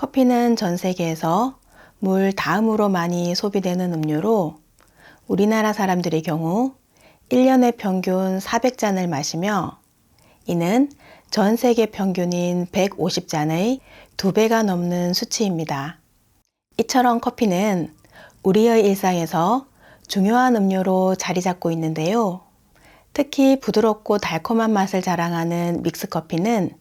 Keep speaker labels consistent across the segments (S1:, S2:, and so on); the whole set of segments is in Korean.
S1: 커피는 전 세계에서 물 다음으로 많이 소비되는 음료로 우리나라 사람들의 경우 1년에 평균 400잔을 마시며 이는 전 세계 평균인 150잔의 2배가 넘는 수치입니다. 이처럼 커피는 우리의 일상에서 중요한 음료로 자리 잡고 있는데요. 특히 부드럽고 달콤한 맛을 자랑하는 믹스커피는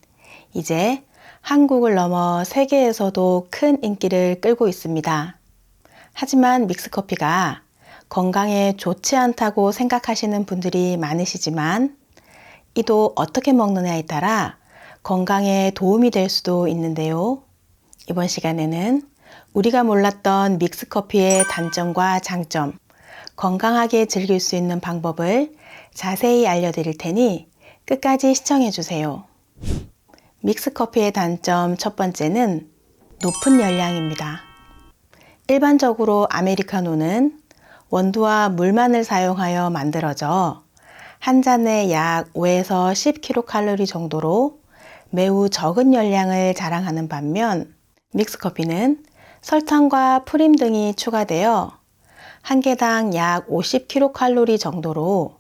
S1: 이제 한국을 넘어 세계에서도 큰 인기를 끌고 있습니다. 하지만 믹스커피가 건강에 좋지 않다고 생각하시는 분들이 많으시지만 이도 어떻게 먹느냐에 따라 건강에 도움이 될 수도 있는데요. 이번 시간에는 우리가 몰랐던 믹스커피의 단점과 장점, 건강하게 즐길 수 있는 방법을 자세히 알려드릴 테니 끝까지 시청해 주세요. 믹스커피의 단점 첫 번째는 높은 열량입니다. 일반적으로 아메리카노는 원두와 물만을 사용하여 만들어져 한 잔에 약 5에서 10kcal 정도로 매우 적은 열량을 자랑하는 반면 믹스커피는 설탕과 프림 등이 추가되어 한 개당 약 50kcal 정도로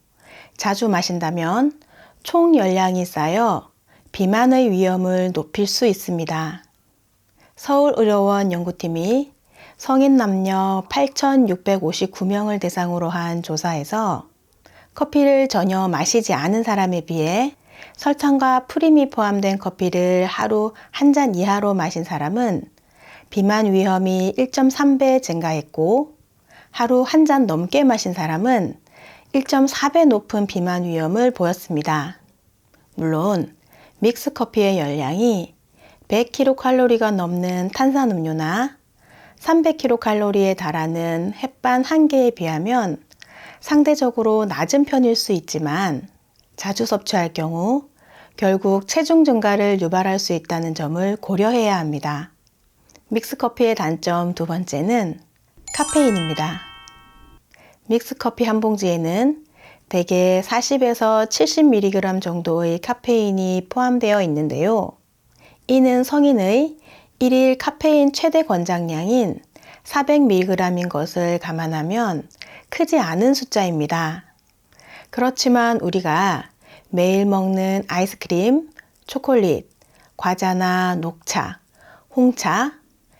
S1: 자주 마신다면 총 열량이 쌓여 비만의 위험을 높일 수 있습니다. 서울의료원 연구팀이 성인 남녀 8,659명을 대상으로 한 조사에서 커피를 전혀 마시지 않은 사람에 비해 설탕과 프림이 포함된 커피를 하루 한 잔 이하로 마신 사람은 비만 위험이 1.3배 증가했고 하루 한 잔 넘게 마신 사람은 1.4배 높은 비만 위험을 보였습니다. 물론 믹스커피의 열량이 100kcal가 넘는 탄산음료나 300kcal에 달하는 햇반 한 개에 비하면 상대적으로 낮은 편일 수 있지만 자주 섭취할 경우 결국 체중 증가를 유발할 수 있다는 점을 고려해야 합니다. 믹스커피의 단점 두 번째는 카페인입니다. 믹스커피 한 봉지에는 대개 40에서 70mg 정도의 카페인이 포함되어 있는데요. 이는 성인의 1일 카페인 최대 권장량인 400mg인 것을 감안하면 크지 않은 숫자입니다. 그렇지만 우리가 매일 먹는 아이스크림, 초콜릿, 과자나 녹차, 홍차,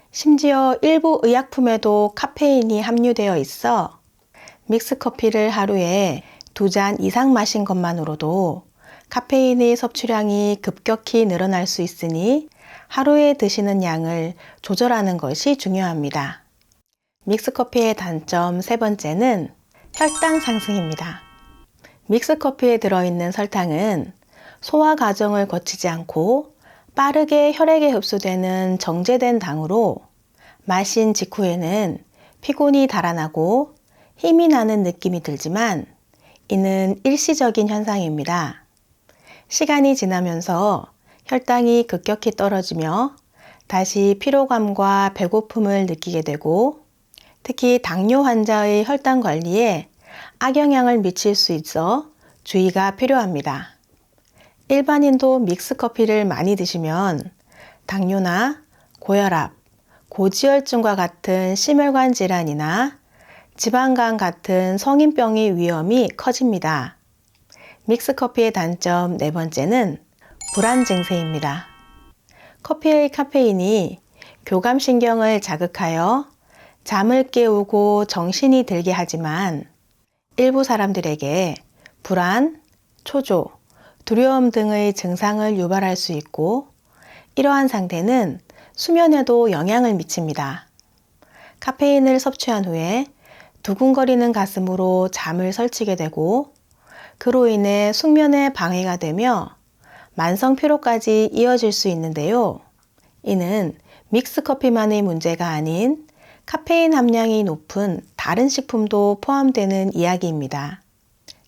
S1: 심지어 일부 의약품에도 카페인이 함유되어 있어 믹스커피를 하루에 2잔 이상 마신 것만으로도 카페인의 섭취량이 급격히 늘어날 수 있으니 하루에 드시는 양을 조절하는 것이 중요합니다. 믹스커피의 단점 세 번째는 혈당 상승입니다. 믹스커피에 들어있는 설탕은 소화 과정을 거치지 않고 빠르게 혈액에 흡수되는 정제된 당으로 마신 직후에는 피곤이 달아나고 힘이 나는 느낌이 들지만 이는 일시적인 현상입니다. 시간이 지나면서 혈당이 급격히 떨어지며 다시 피로감과 배고픔을 느끼게 되고 특히 당뇨 환자의 혈당 관리에 악영향을 미칠 수 있어 주의가 필요합니다. 일반인도 믹스커피를 많이 드시면 당뇨나 고혈압, 고지혈증과 같은 심혈관 질환이나 지방간 같은 성인병의 위험이 커집니다. 믹스커피의 단점 네 번째는 불안 증세입니다. 커피의 카페인이 교감신경을 자극하여 잠을 깨우고 정신이 들게 하지만 일부 사람들에게 불안, 초조, 두려움 등의 증상을 유발할 수 있고 이러한 상태는 수면에도 영향을 미칩니다. 카페인을 섭취한 후에 두근거리는 가슴으로 잠을 설치게 되고 그로 인해 숙면에 방해가 되며 만성 피로까지 이어질 수 있는데요. 이는 믹스커피만의 문제가 아닌 카페인 함량이 높은 다른 식품도 포함되는 이야기입니다.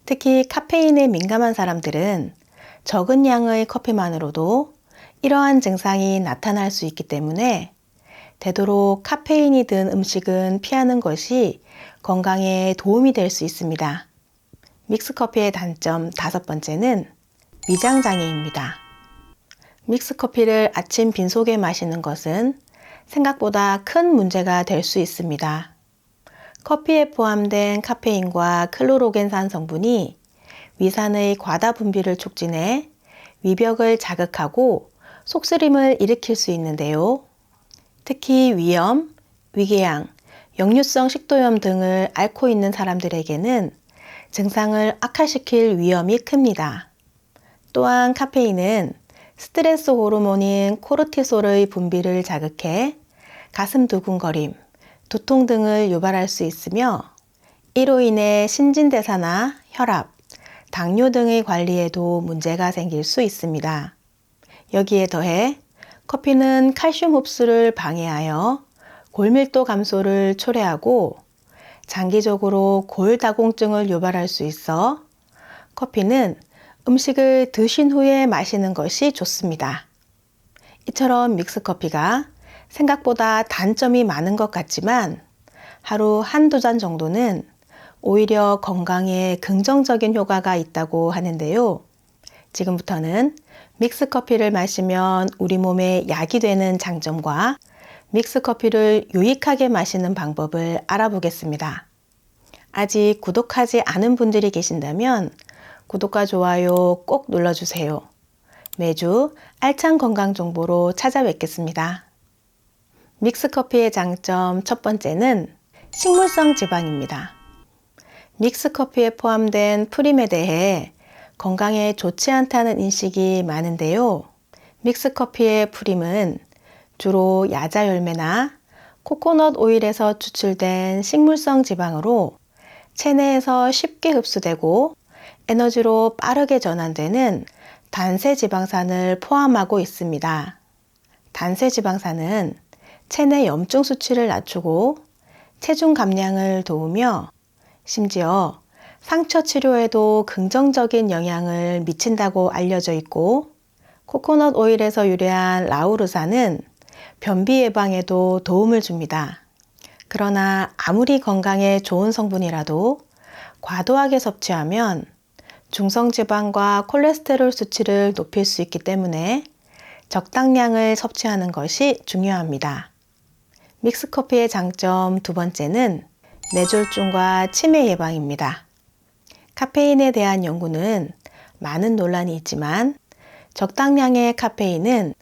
S1: 특히 카페인에 민감한 사람들은 적은 양의 커피만으로도 이러한 증상이 나타날 수 있기 때문에 되도록 카페인이 든 음식은 피하는 것이 건강에 도움이 될 수 있습니다. 믹스커피의 단점 다섯 번째는 위장장애입니다. 믹스커피를 아침 빈속에 마시는 것은 생각보다 큰 문제가 될 수 있습니다. 커피에 포함된 카페인과 클로로겐산 성분이 위산의 과다 분비를 촉진해 위벽을 자극하고 속쓰림을 일으킬 수 있는데요. 특히 위염, 위궤양, 역류성 식도염 등을 앓고 있는 사람들에게는 증상을 악화시킬 위험이 큽니다. 또한 카페인은 스트레스 호르몬인 코르티솔의 분비를 자극해 가슴 두근거림, 두통 등을 유발할 수 있으며 이로 인해 신진대사나 혈압, 당뇨 등의 관리에도 문제가 생길 수 있습니다. 여기에 더해 커피는 칼슘 흡수를 방해하여 골밀도 감소를 초래하고 장기적으로 골다공증을 유발할 수 있어 커피는 음식을 드신 후에 마시는 것이 좋습니다. 이처럼 믹스커피가 생각보다 단점이 많은 것 같지만 하루 한두 잔 정도는 오히려 건강에 긍정적인 효과가 있다고 하는데요. 지금부터는 믹스커피를 마시면 우리 몸에 약이 되는 장점과 믹스커피를 유익하게 마시는 방법을 알아보겠습니다. 아직 구독하지 않은 분들이 계신다면 구독과 좋아요 꼭 눌러주세요. 매주 알찬 건강 정보로 찾아뵙겠습니다. 믹스커피의 장점 첫 번째는 식물성 지방입니다. 믹스커피에 포함된 프림에 대해 건강에 좋지 않다는 인식이 많은데요. 믹스커피의 프림은 주로 야자 열매나 코코넛 오일에서 추출된 식물성 지방으로 체내에서 쉽게 흡수되고 에너지로 빠르게 전환되는 단세지방산을 포함하고 있습니다. 단세지방산은 체내 염증 수치를 낮추고 체중 감량을 도우며 심지어 상처 치료에도 긍정적인 영향을 미친다고 알려져 있고 코코넛 오일에서 유래한 라우르산은 변비 예방에도 도움을 줍니다. 그러나 아무리 건강에 좋은 성분이라도 과도하게 섭취하면 중성지방과 콜레스테롤 수치를 높일 수 있기 때문에 적당량을 섭취하는 것이 중요합니다. 믹스커피의 장점 두 번째는 뇌졸중과 치매 예방입니다. 카페인에 대한 연구는 많은 논란이 있지만 적당량의 카페인은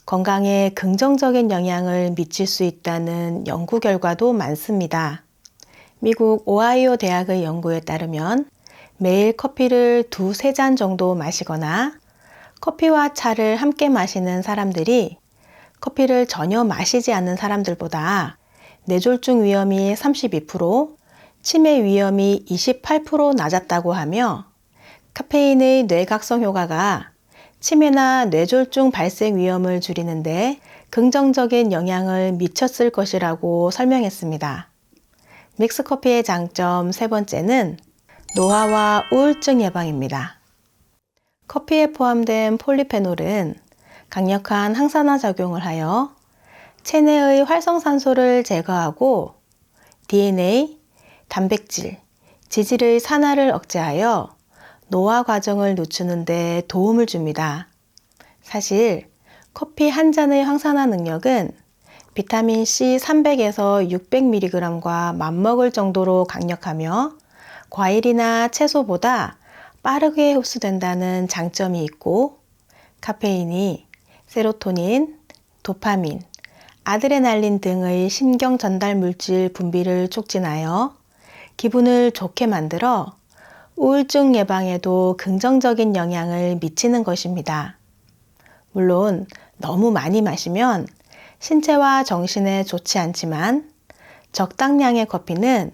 S1: 건강에 긍정적인 영향을 미칠 수 있다는 연구 결과도 많습니다. 미국 오하이오 대학의 연구에 따르면 매일 커피를 2-3잔 정도 마시거나 커피와 차를 함께 마시는 사람들이 커피를 전혀 마시지 않는 사람들보다 뇌졸중 위험이 32%, 치매 위험이 28% 낮았다고 하며 카페인의 뇌각성 효과가 치매나 뇌졸중 발생 위험을 줄이는데 긍정적인 영향을 미쳤을 것이라고 설명했습니다. 믹스커피의 장점 세 번째는 노화와 우울증 예방입니다. 커피에 포함된 폴리페놀은 강력한 항산화 작용을 하여 체내의 활성산소를 제거하고 DNA, 단백질, 지질의 산화를 억제하여 노화 과정을 늦추는 데 도움을 줍니다. 사실 커피 한 잔의 항산화 능력은 비타민 C 300에서 600mg과 맞먹을 정도로 강력하며 과일이나 채소보다 빠르게 흡수된다는 장점이 있고 카페인이 세로토닌, 도파민, 아드레날린 등의 신경 전달 물질 분비를 촉진하여 기분을 좋게 만들어 우울증 예방에도 긍정적인 영향을 미치는 것입니다. 물론 너무 많이 마시면 신체와 정신에 좋지 않지만 적당량의 커피는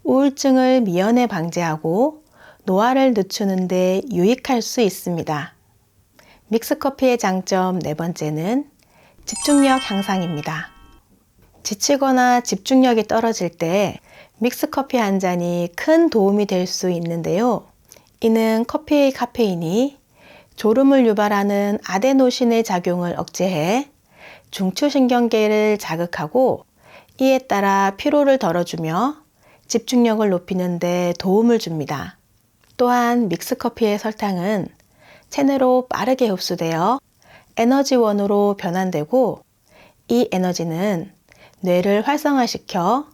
S1: 우울증을 미연에 방지하고 노화를 늦추는 데 유익할 수 있습니다. 믹스커피의 장점 네 번째는 집중력 향상입니다. 지치거나 집중력이 떨어질 때 믹스커피 한 잔이 큰 도움이 될 수 있는데요. 이는 커피의 카페인이 졸음을 유발하는 아데노신의 작용을 억제해 중추신경계를 자극하고 이에 따라 피로를 덜어주며 집중력을 높이는 데 도움을 줍니다. 또한 믹스커피의 설탕은 체내로 빠르게 흡수되어 에너지원으로 변환되고 이 에너지는 뇌를 활성화시켜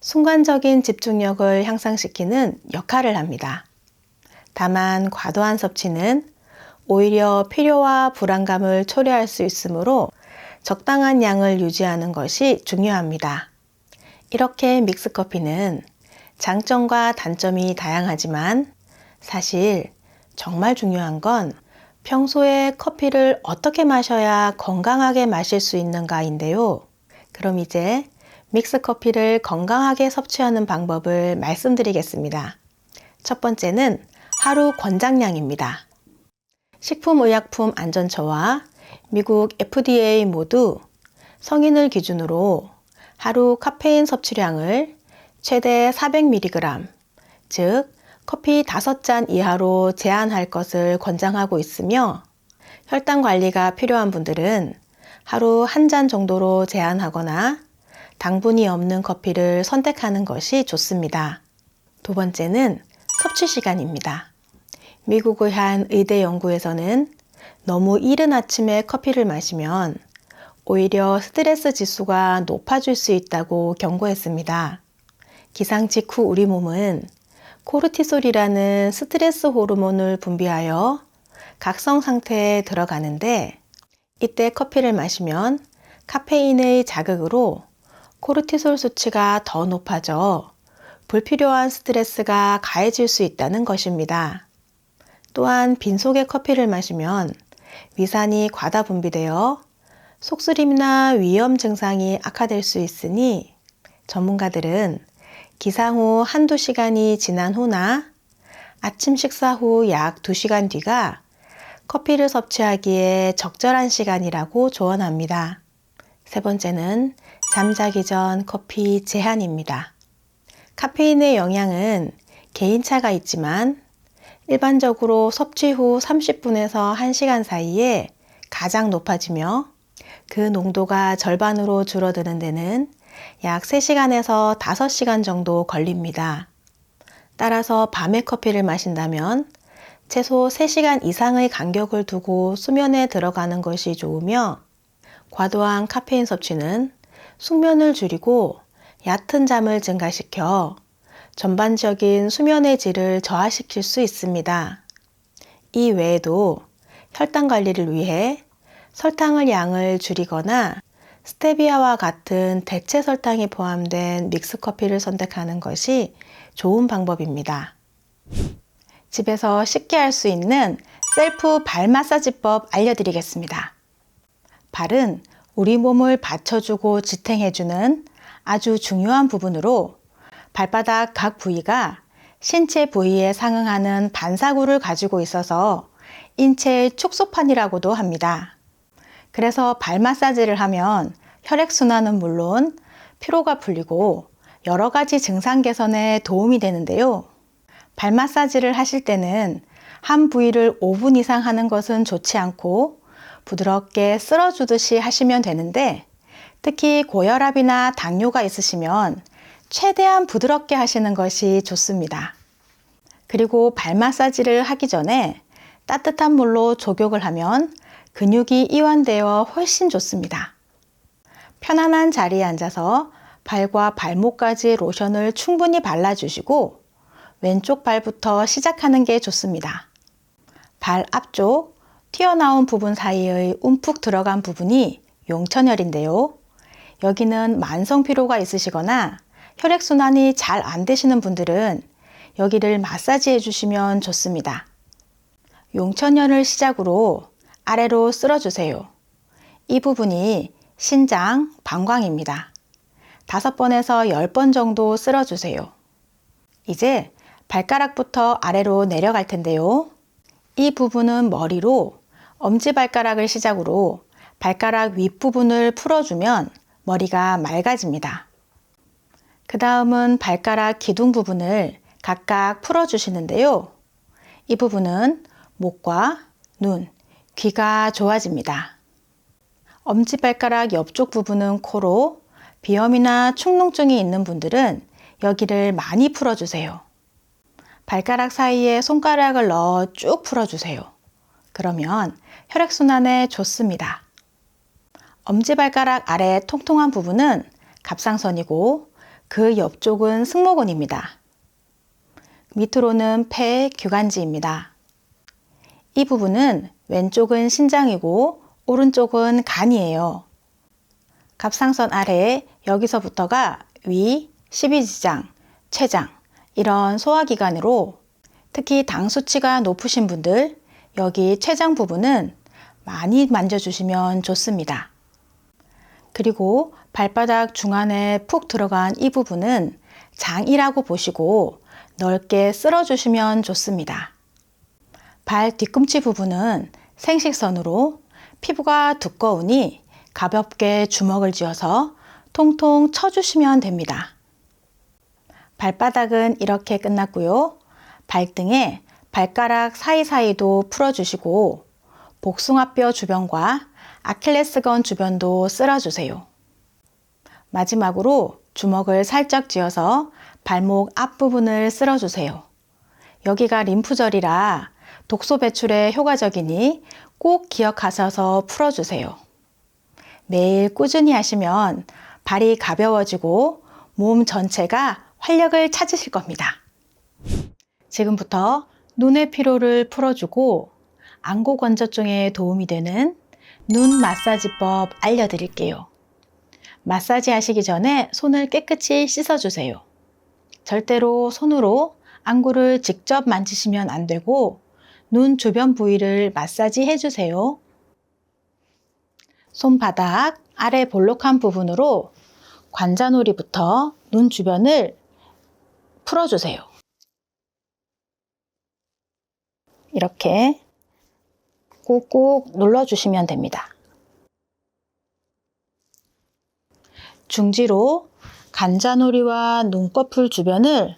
S1: 순간적인 집중력을 향상시키는 역할을 합니다. 다만 과도한 섭취는 오히려 피로와 불안감을 초래할 수 있으므로 적당한 양을 유지하는 것이 중요합니다. 이렇게 믹스커피는 장점과 단점이 다양하지만 사실 정말 중요한 건 평소에 커피를 어떻게 마셔야 건강하게 마실 수 있는가인데요. 그럼 이제 믹스커피를 건강하게 섭취하는 방법을 말씀드리겠습니다. 첫 번째는 하루 권장량입니다. 식품의약품안전처와 미국 FDA 모두 성인을 기준으로 하루 카페인 섭취량을 최대 400mg, 즉 커피 5잔 이하로 제한할 것을 권장하고 있으며 혈당 관리가 필요한 분들은 하루 1잔 정도로 제한하거나 당분이 없는 커피를 선택하는 것이 좋습니다. 두 번째는 섭취 시간입니다. 미국의 한 의대 연구에서는 너무 이른 아침에 커피를 마시면 오히려 스트레스 지수가 높아질 수 있다고 경고했습니다. 기상 직후 우리 몸은 코르티솔이라는 스트레스 호르몬을 분비하여 각성 상태에 들어가는데 이때 커피를 마시면 카페인의 자극으로 코르티솔 수치가 더 높아져 불필요한 스트레스가 가해질 수 있다는 것입니다. 또한 빈속에 커피를 마시면 위산이 과다 분비되어 속쓰림이나 위염 증상이 악화될 수 있으니 전문가들은 기상 후 한두 시간이 지난 후나 아침 식사 후 약 2시간 뒤가 커피를 섭취하기에 적절한 시간이라고 조언합니다. 세 번째는 잠자기 전 커피 제한입니다. 카페인의 영향은 개인차가 있지만 일반적으로 섭취 후 30분에서 1시간 사이에 가장 높아지며 그 농도가 절반으로 줄어드는 데는 약 3시간에서 5시간 정도 걸립니다. 따라서 밤에 커피를 마신다면 최소 3시간 이상의 간격을 두고 수면에 들어가는 것이 좋으며 과도한 카페인 섭취는 숙면을 줄이고 얕은 잠을 증가시켜 전반적인 수면의 질을 저하시킬 수 있습니다. 이 외에도 혈당 관리를 위해 설탕의 양을 줄이거나 스테비아와 같은 대체 설탕이 포함된 믹스커피를 선택하는 것이 좋은 방법입니다. 집에서 쉽게 할 수 있는 셀프 발 마사지법 알려드리겠습니다. 발은 우리 몸을 받쳐주고 지탱해주는 아주 중요한 부분으로 발바닥 각 부위가 신체 부위에 상응하는 반사구를 가지고 있어서 인체의 축소판이라고도 합니다. 그래서 발 마사지를 하면 혈액순환은 물론 피로가 풀리고 여러 가지 증상 개선에 도움이 되는데요. 발 마사지를 하실 때는 한 부위를 5분 이상 하는 것은 좋지 않고 부드럽게 쓸어주듯이 하시면 되는데 특히 고혈압이나 당뇨가 있으시면 최대한 부드럽게 하시는 것이 좋습니다. 그리고 발 마사지를 하기 전에 따뜻한 물로 족욕을 하면 근육이 이완되어 훨씬 좋습니다. 편안한 자리에 앉아서 발과 발목까지 로션을 충분히 발라주시고 왼쪽 발부터 시작하는 게 좋습니다. 발 앞쪽 튀어나온 부분 사이의 움푹 들어간 부분이 용천혈인데요. 여기는 만성 피로가 있으시거나 혈액순환이 잘 안 되시는 분들은 여기를 마사지해 주시면 좋습니다. 용천혈을 시작으로 아래로 쓸어주세요. 이 부분이 신장, 방광입니다. 5번에서 10번 정도 쓸어주세요. 이제 발가락부터 아래로 내려갈 텐데요. 이 부분은 머리로 엄지발가락을 시작으로 발가락 윗부분을 풀어주면 머리가 맑아집니다. 그 다음은 발가락 기둥 부분을 각각 풀어주시는데요. 이 부분은 목과 눈, 귀가 좋아집니다. 엄지발가락 옆쪽 부분은 코로 비염이나 축농증이 있는 분들은 여기를 많이 풀어주세요. 발가락 사이에 손가락을 넣어 쭉 풀어주세요. 그러면 혈액순환에 좋습니다. 엄지발가락 아래 통통한 부분은 갑상선이고 그 옆쪽은 승모근입니다. 밑으로는 폐 규관지입니다. 이 부분은 왼쪽은 신장이고 오른쪽은 간이에요. 갑상선 아래 여기서부터가 위, 십이지장, 췌장 이런 소화기관으로 특히 당 수치가 높으신 분들 여기 췌장 부분은 많이 만져주시면 좋습니다. 그리고 발바닥 중안에 푹 들어간 이 부분은 장이라고 보시고 넓게 쓸어주시면 좋습니다. 발 뒤꿈치 부분은 생식선으로 피부가 두꺼우니 가볍게 주먹을 쥐어서 통통 쳐주시면 됩니다. 발바닥은 이렇게 끝났고요. 발등에 발가락 사이사이도 풀어주시고 복숭아뼈 주변과 아킬레스건 주변도 쓸어주세요. 마지막으로 주먹을 살짝 쥐어서 발목 앞부분을 쓸어주세요. 여기가 림프절이라 독소 배출에 효과적이니 꼭 기억하셔서 풀어주세요. 매일 꾸준히 하시면 발이 가벼워지고 몸 전체가 활력을 찾으실 겁니다. 지금부터 눈의 피로를 풀어주고 안구 건조증에 도움이 되는 눈 마사지법 알려드릴게요. 마사지 하시기 전에 손을 깨끗이 씻어주세요. 절대로 손으로 안구를 직접 만지시면 안 되고 눈 주변 부위를 마사지 해주세요. 손바닥 아래 볼록한 부분으로 관자놀이부터 눈 주변을 풀어주세요. 이렇게 꾹꾹 눌러주시면 됩니다. 중지로 관자놀이와 눈꺼풀 주변을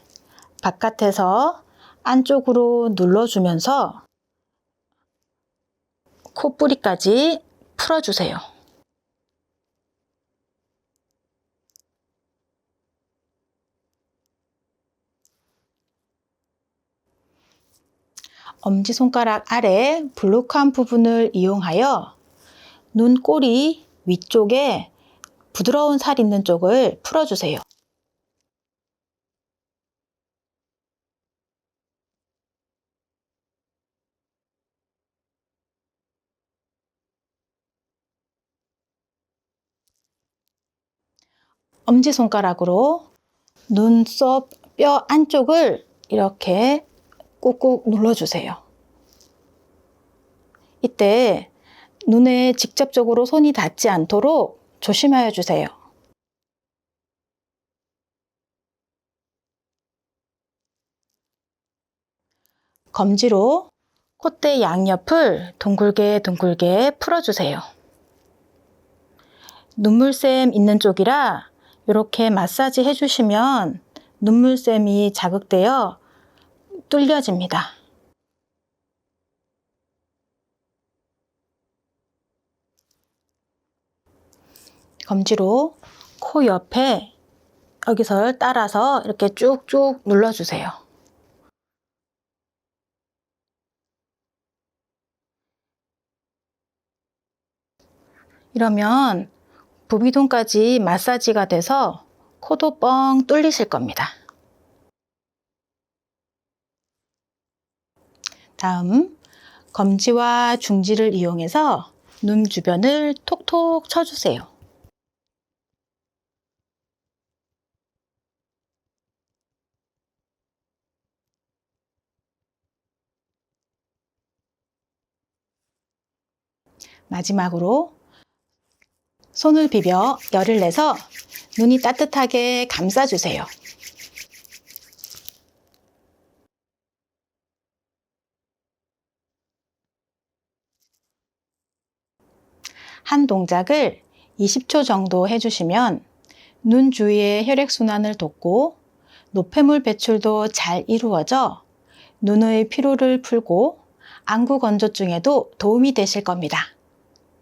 S1: 바깥에서 안쪽으로 눌러주면서 콧부리까지 풀어주세요. 엄지손가락 아래 볼록한 부분을 이용하여 눈꼬리 위쪽에 부드러운 살 있는 쪽을 풀어주세요. 엄지손가락으로 눈썹 뼈 안쪽을 이렇게 꾹꾹 눌러주세요. 이때 눈에 직접적으로 손이 닿지 않도록 조심하여 주세요. 검지로 콧대 양옆을 둥글게 풀어주세요. 눈물샘 있는 쪽이라 이렇게 마사지 해주시면 눈물샘이 자극되어 뚫려집니다. 검지로 코 옆에 여기서 따라서 이렇게 쭉쭉 눌러주세요. 이러면 부비동까지 마사지가 돼서 코도 뻥 뚫리실 겁니다. 다음 검지와 중지를 이용해서 눈 주변을 톡톡 쳐주세요. 마지막으로 손을 비벼 열을 내서 눈이 따뜻하게 감싸주세요. 한 동작을 20초 정도 해주시면 눈 주위의 혈액순환을 돕고 노폐물 배출도 잘 이루어져 눈의 피로를 풀고 안구 건조증에도 도움이 되실 겁니다.